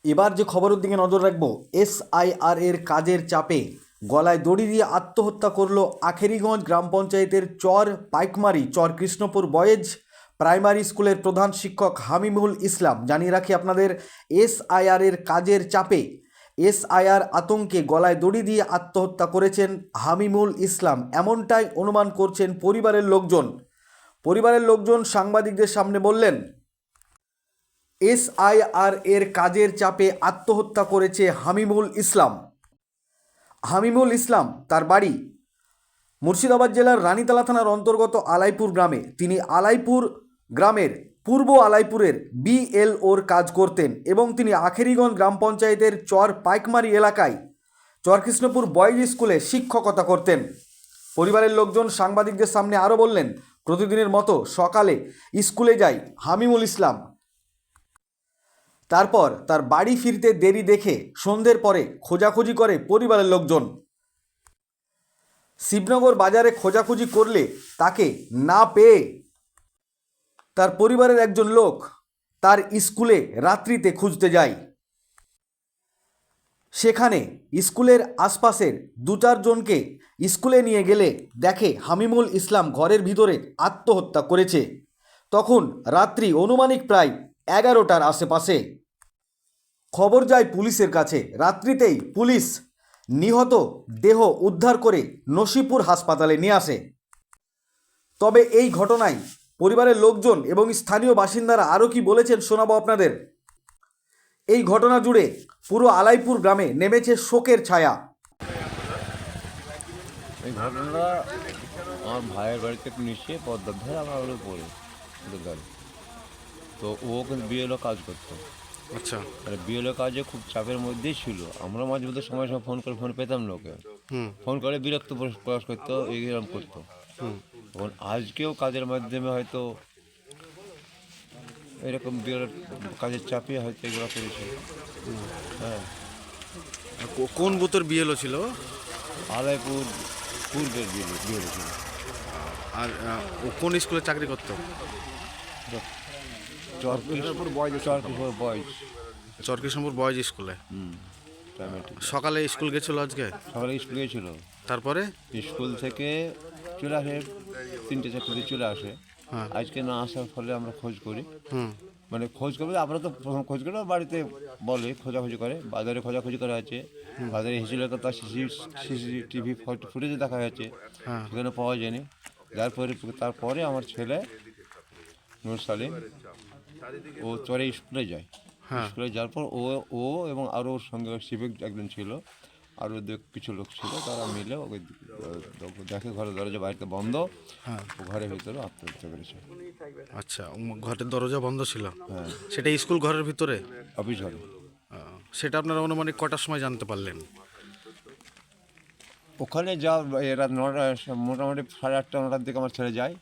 এবার যে খবরের দিকে নজর রাখবো, এসআইআর এর কাজের চাপে গলায় দড়ি দিয়ে আত্মহত্যা করলো আখেরিগঞ্জ গ্রাম পঞ্চায়েতের চর পাইকমারি চর কৃষ্ণপুর বয়েজ প্রাইমারি স্কুলের প্রধান শিক্ষক হামিমুল ইসলাম। জানিয়ে রাখি আপনাদের, এসআইআর এর কাজের চাপে এসআইআর আতঙ্কে গলায় দড়ি দিয়ে আত্মহত্যা করেছেন হামিমুল ইসলাম, এমনটাই অনুমান করছেন পরিবারের লোকজন। পরিবারের লোকজন সাংবাদিকদের সামনে বললেন, এসআইআর এর কাজের চাপে আত্মহত্যা করেছে হামিমুল ইসলাম। হামিমুল ইসলাম তার বাড়ি মুর্শিদাবাদ জেলার রানীতলা থানার অন্তর্গত আলাইপুর গ্রামে। তিনি আলাইপুর গ্রামের পূর্ব আলাইপুরের বিএলওর কাজ করতেন এবং তিনি আখেরিগঞ্জ গ্রাম পঞ্চায়েতের চর পাইকমারি এলাকায় চরকৃষ্ণপুর বয়েজ স্কুলে শিক্ষকতা করতেন। পরিবারের লোকজন সাংবাদিকদের সামনে আরও বললেন, প্রতিদিনের মতো সকালে স্কুলে যায় হামিমুল ইসলাম, তারপর তার বাড়ি ফিরতে দেরি দেখে সন্ধ্যের পরে খোঁজাখুঁজি করে পরিবারের লোকজন। শিবনগর বাজারে খোঁজাখুঁজি করলে তাকে না পেয়ে তার পরিবারের একজন লোক তার স্কুলে রাত্রিতে খুঁজতে যায়। সেখানে স্কুলের আশপাশের দু চারজনকে স্কুলে নিয়ে গেলে দেখে হামিমুল ইসলাম ঘরের ভিতরে আত্মহত্যা করেছে। তখন রাত্রি অনুমানিক প্রায় 11টার আশেপাশে। খবর যায় পুলিশের কাছে। রাত্রিতেই পুলিশ নিহত দেহ উদ্ধার করে নসিপুর হাসপাতালে নিয়ে আসে। তবে এই ঘটনায় পরিবারের লোকজন এবং স্থানীয় বাসিন্দারা আরও কি বলেছেন শোনাবো আপনাদের। এই ঘটনা জুড়ে পুরো আলাইপুর গ্রামে নেমেছে শোকের ছায়া। এই ঘটনাটা আমার ভাইয়ের বাড়িতে নিচে পদ্মার ধারে আমরা ওর উপরে ধারে। তো ও কিন্তু বিএলও কাজ করতো। আচ্ছা। মানে বিএলও কাজে খুব চাপের মধ্যেই ছিল। আমরা মাঝে মধ্যে সময় সময় ফোন করে ফোন পেতাম না ওকে। ফোন করে বিরক্ত প্রকাশ করতো, এরকম করতো। তখন আজকেও কাজের মাধ্যমে হয়তো এরকম বিএলও কাজের চাপে হয়তো এগুলো করেছে। হ্যাঁ, কোন বুথের বিএলও ছিল? আলাইপুর পূর্বের বিএলও ছিল। আর ও কোন স্কুলে চাকরি করতো? চরকৃষ্ণপুর বয়েজ। চরকৃষ্ণপুর বয়েজ স্কুলে। সকালে স্কুল গেছিল আজকে? সকালে স্কুল গিয়েছিল, তারপরে স্কুল থেকে চলে আসে 3-4 চলে আসে। আজকে না আসার ফলে আমরা খোঁজ করি। মানে খোঁজ করবে, আমরা তো প্রথম খোঁজ করি বাড়িতে বলে খোঁজাখুঁজি করে, বাজারে খোঁজাখুঁজি করা হয়েছে। বাজারে হিসেবে তার সিসিটিভি ফুটেজে দেখা হয়েছে, সেখানে পাওয়া যায়নি। তারপরে আমার ছেলে নূর সালিম ও চরে স্কুলে যায়। স্কুলে যাওয়ার পর ও এবং আরও ওর সঙ্গে সিভিক একজন ছিল, আরও কিছু লোক ছিল, তারা মিলে ওকে দেখে ঘরের দরজা বাড়িতে বন্ধ, ও ঘরের ভিতরে আত্মহত্যা করেছে। আচ্ছা, ঘরের দরজা বন্ধ ছিল? হ্যাঁ। সেটা স্কুল ঘরের ভিতরে? অফিস ঘরে। সেটা আপনারা অনুমানিক কটার সময় জানতে পারলেন? ওখানে রাত 9টা, মোটামুটি 8:30-9টার দিকে আমার ছেলে যায়।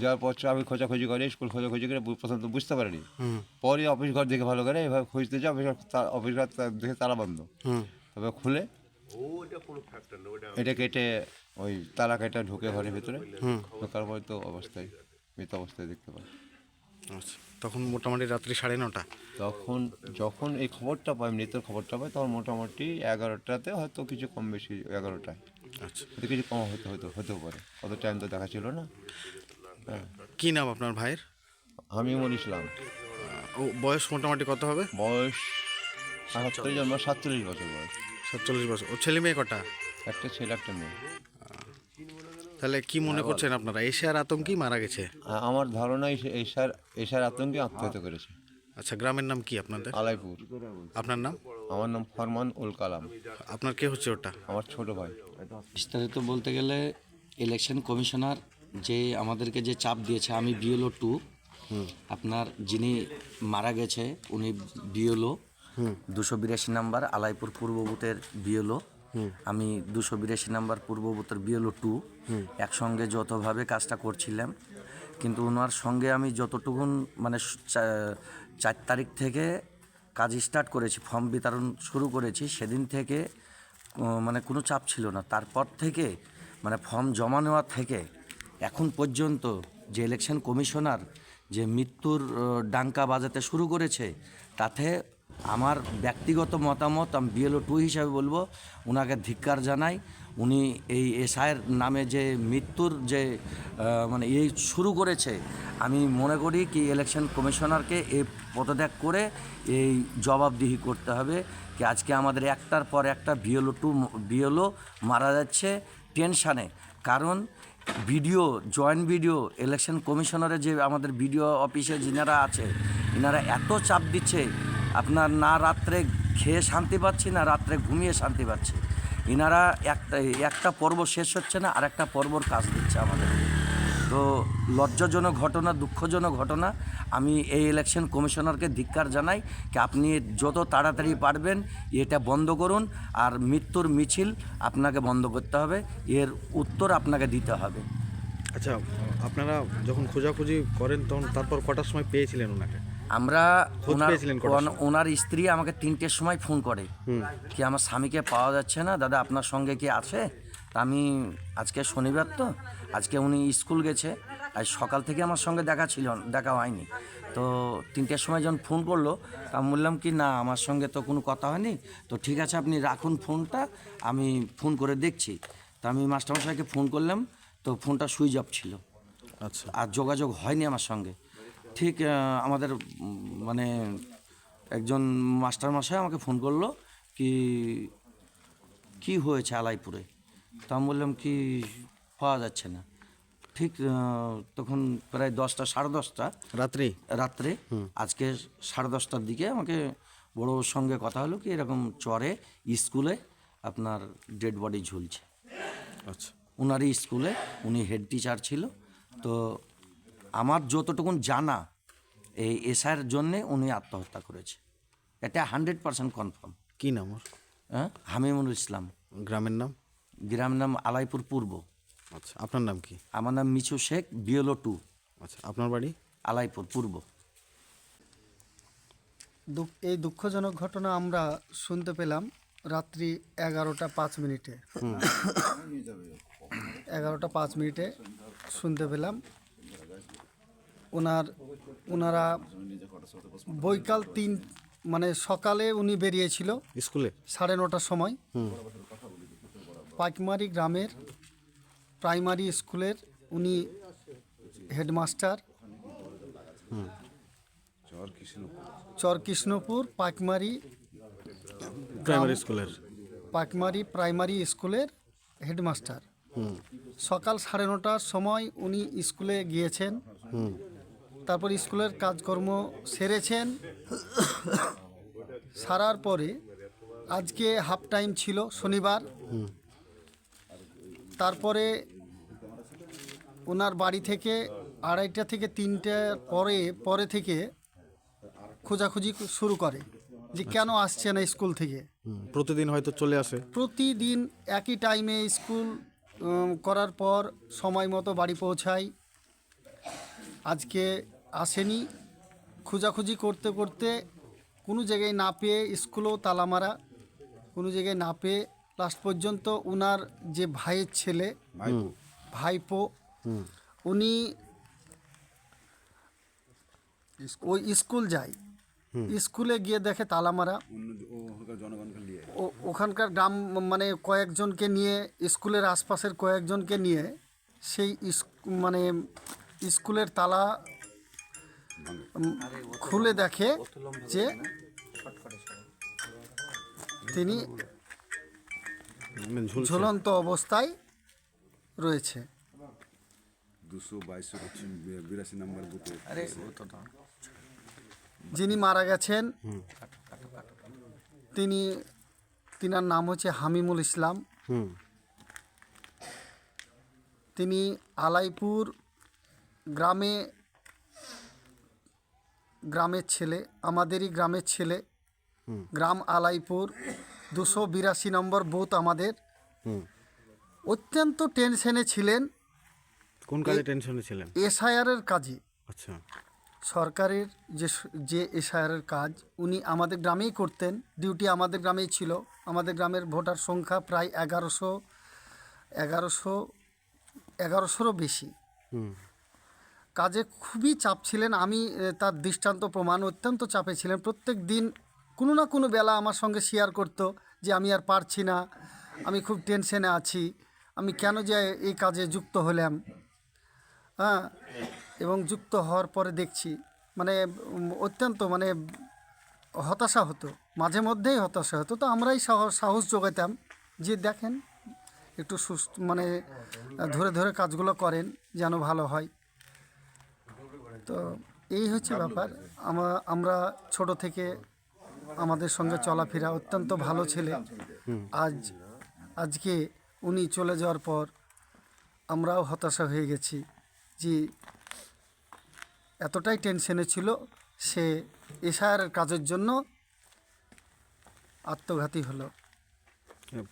যাওয়ার পর আমি খোঁজাখুঁজি করে স্কুল খোঁজাখুঁজি করে প্রথম তো বুঝতে পারিনি। পরে অফিস ঘর দেখে ভালো করে এভাবে খুঁজতে যাই, অফিস ঘর দেখে তালা বন্ধ। তবে খুলে এটা কেটে ওই তালা কেটে ঢুকে ঘরের ভিতরে, ঢোকার পরে তো অবস্থায় মৃত অবস্থায় দেখতে পাই। আচ্ছা, তখন মোটামুটি রাত্রি 9:30? তখন যখন এই খবরটা পাই, মৃতের খবরটা পাই, তখন মোটামুটি 11টাতে, হয়তো কিছু কম বেশি 11টায়। আচ্ছা, কিছু কম হতেও পারে, অত টাইম তো দেখা ছিল না। কি নাম আপনার ভাইয়ের? হামিমুল ইসলাম। ও বয়স মোটামুটি কত হবে? বয়স 47 বছর বয়স। 47 বছর। ও ছেলে মেয়ে কটা? একটা ছেলে একটা মেয়ে। তাহলে কি মনে করছেন আপনারা, এশিয়ার আতঙ্কেই মারা গেছে? আমার ধারণা এশার আতঙ্কে আত্মহত্যা করেছে। আচ্ছা, গ্রামের নাম কি আপনাদের? আলাইপুর। আপনার নাম? আমার নাম ফরমান উল কালাম। আপনার কে হচ্ছে ওটা? আমার ছোট ভাই। বিস্তারিত বলতে গেলে ইলেকশন কমিশনার যে আমাদেরকে যে চাপ দিয়েছে, আমি বিএলও 2, আপনার যিনি মারা গেছে উনি বিএলও 282 নাম্বার আলাইপুর পূর্ব বুথের বিএলও, আমি 282 নাম্বার পূর্ব বুথের বিএলও 2, একসঙ্গে যতভাবে কাজটা করছিলাম। কিন্তু ওনার সঙ্গে আমি যতটুকুন মানে 4 তারিখ থেকে কাজ স্টার্ট করেছি, ফর্ম বিতরণ শুরু করেছি, সেদিন থেকে মানে কোনো চাপ ছিল না। তারপর থেকে মানে ফর্ম জমা নেওয়া থেকে এখন পর্যন্ত যে ইলেকশন কমিশনার যে মৃত্যুর ডাঙ্কা বাজাতে শুরু করেছে, তাতে আমার ব্যক্তিগত মতামত আমি বিএলও 2 হিসাবে বলবো ওনাকে ধিক্কার জানাই। উনি এই এসআইয়ের নামে যে মৃত্যুর যে মানে এই শুরু করেছে, আমি মনে করি কি ইলেকশন কমিশনারকে এই পদত্যাগ করে এই জবাবদিহি করতে হবে কি আজকে আমাদের একটার পর একটা বিএলও মারা যাচ্ছে টেনশানে। কারণ ভিডিও জয়েন্ট ভিডিও ইলেকশন কমিশনারের যে আমাদের ভিডিও অফিসে যিনারা আছে ইনারা এত চাপ দিচ্ছে, আপনার না রাত্রে খেয়ে শান্তি পাচ্ছি না রাত্রে ঘুমিয়ে শান্তি পাচ্ছি। ইনারা একটা পর্ব শেষ হচ্ছে না আর একটা পর্বর কাজ দিচ্ছে আমাদের। তো লজ্জাজনক ঘটনা, দুঃখজনক ঘটনা। আমি এই ইলেকশন কমিশনারকে ধিক্কার জানাই কি আপনি যত তাড়াতাড়ি পারবেন এটা বন্ধ করুন, আর মৃত্যুর মিছিল আপনাকে বন্ধ করতে হবে, এর উত্তর আপনাকে দিতে হবে। আচ্ছা, আপনারা যখন খোঁজাখুঁজি করেন তখন তারপর কটার সময় পেয়েছিলেন ওনাকে? আমরা খোঁজ পেয়েছিলেন কটার সময়? ওনার স্ত্রী আমাকে 3টের সময় ফোন করে কি আমার স্বামীকে পাওয়া যাচ্ছে না, দাদা আপনার সঙ্গে কি আছে? তা আমি আজকে শনিবার তো, আজকে উনি স্কুল গেছে, আজ সকাল থেকে আমার সঙ্গে দেখা হয়নি। তো 3টের সময় যখন ফোন করলো তা আমি বললাম কি না আমার সঙ্গে তো কোনো কথা হয়নি, তো ঠিক আছে আপনি রাখুন ফোনটা, আমি ফোন করে দেখছি। তা আমি মাস্টারমশাইকে ফোন করলাম, তো ফোনটা সুইচ অফ ছিল, আচ্ছা, আর যোগাযোগ হয়নি আমার সঙ্গে। ঠিক আমাদের মানে একজন মাস্টারমশাই আমাকে ফোন করলো কি হয়েছে আলাইপুরে। তা আমি বললাম কি পাওয়া যাচ্ছে না। ঠিক তখন প্রায় 10টা, 10:30 রাত্রে আজকে 10:30টার দিকে আমাকে বড়োর সঙ্গে কথা হলো কি এরকম চরে স্কুলে আপনার ডেড বডি ঝুলছে। আচ্ছা, ওনারই স্কুলে, উনি হেড টিচার ছিল। তো আমার যতটুকুন জানা এই এসআইয়ের জন্যে উনি আত্মহত্যা করেছে, এটা 100% কনফার্ম। কি নাম ওর? হ্যাঁ, হামিমুল ইসলাম। গ্রামের নাম? গ্রামের নাম আলাইপুর পূর্ব। আচ্ছা, আপনার নাম কি? আমার নাম মিছু শেখ, বিএলও 2। আচ্ছা, আপনার বাড়ি? আলাইপুর পূর্ব। এই দুঃখজনক ঘটনা আমরা শুনতে পেলাম রাত্রি 11টা 5 মিনিটে। 11টা 5 মিনিটে শুনতে পেলাম ওনারা বৈকাল 3 মানে সকালে উনি বেরিয়েছিল স্কুলে 9:30টার সময় পাইকমারি গ্রামের প্রাইমারি স্কুলের উনি হেডমাস্টার, চরকৃষ্ণপুর পাইকমারি প্রাইমারি স্কুলের হেডমাস্টার। সকাল 9:30টার সময় উনি স্কুলে গিয়েছেন, তারপর স্কুলের কাজকর্ম সেরেছেন। সারার পরে আজকে হাফ টাইম ছিল শনিবার, তারপরে ওনার বাড়ি থেকে 2:30 থেকে 3টার পরে থেকে খোঁজাখুঁজি শুরু করে যে কেন আসছে না স্কুল থেকে। প্রতিদিন হয়তো চলে আসে? প্রতিদিন একই টাইমে স্কুল করার পর সময় মতো বাড়ি পৌঁছায়। আজকে আসেনি। খোঁজাখুঁজি করতে করতে কোনো জায়গায় না পেয়ে, স্কুলেও তালা মারা, কোনো জায়গায় না পেয়ে লাস্ট পর্যন্ত ওনার যে ভাইয়ের ছেলে ভাইপো উনি ওই স্কুল যায়, স্কুলে গিয়ে দেখে তালা মারা। ওখানকার গ্রাম মানে কয়েকজনকে নিয়ে, স্কুলের আশপাশের কয়েকজনকে নিয়ে সেই মানে স্কুলের তালা খুলে দেখে যে তিনি ঝুলন্ত অবস্থায় রয়েছে। 282 নম্বর বুথে যিনি মারা গেছেন তিনার নাম হচ্ছে হামিমুল ইসলাম। তিনি আলাইপুর গ্রামের ছেলে, আমাদেরই গ্রামের ছেলে। গ্রাম আলাইপুর, 282 নম্বর বুথ আমাদের। অত্যন্ত টেনশনে ছিলেন। কোন কাজে টেনশনে ছিলেন? এসআইআরের কাজে। আচ্ছা, সরকারের যে এসআইআরের কাজ উনি আমাদের গ্রামেই করতেন, ডিউটি আমাদের গ্রামেই ছিল। আমাদের গ্রামের ভোটার সংখ্যা প্রায় 11শোরও বেশি। কাজে খুবই চাপ ছিলেন। আমি তার দৃষ্টান্ত প্রমাণ, অত্যন্ত চাপে ছিলেন। প্রত্যেক দিন কোনো না কোনো বেলা আমার সঙ্গে শেয়ার করতো যে আমি আর পারছি না, আমি খুব টেনশনে আছি, আমি কেন যে এই কাজে যুক্ত হলাম। হ্যাঁ, এবং যুক্ত হওয়ার পরে দেখছি মানে অত্যন্ত মানে হতাশা হতো, মাঝে মধ্যেই হতাশা হতো। তো আমরাই সাহস যোগাতাম যে দেখেন একটু সুস্থ মানে ধরে ধরে কাজগুলো করেন যেন ভালো হয়। তো এই হচ্ছে ব্যাপার। আমরা ছোট থেকে আমাদের সঙ্গে চলাফেরা অত্যন্ত ভালো ছেলে। আজকে উনি চলে যাওয়ার পর আমরাও হতাশা হয়ে গেছি যে এতটাই টেনশনে ছিল, সে এশায়ারের কাজের জন্য আত্মঘাতী হলো।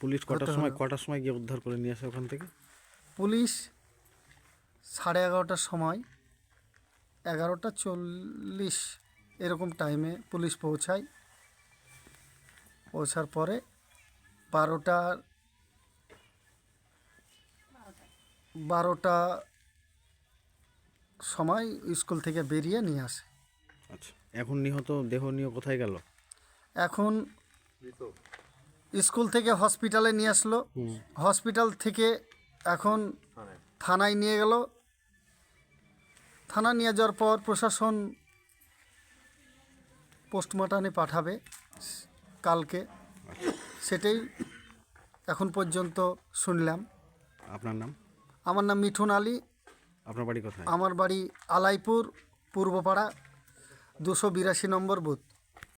পুলিশ কটার সময় গিয়ে উদ্ধার করে নিয়ে আসে ওখান থেকে? পুলিশ 11:30টার সময়, 11:40 এরকম টাইমে পুলিশ পৌঁছায়। পৌঁছার পরে 12টা সময় স্কুল থেকে বেরিয়ে নিয়ে আসে। আচ্ছা, এখন নিহত দেহ নিয়ে কোথায় গেল? এখন স্কুল থেকে হসপিটালে নিয়ে আসলো, হসপিটাল থেকে এখন থানায় নিয়ে গেল। থানা নিয়ে যাওয়ার পর প্রশাসন পোস্টমর্টমে পাঠাবে কালকে, সেটাই এখন পর্যন্ত শুনলাম। আপনার নাম? আমার নাম মিঠুন আলী। আপনার বাড়ি কোথায়? আমার বাড়ি আলাইপুর, পূর্বপাড়া, 282 নম্বর বুথ।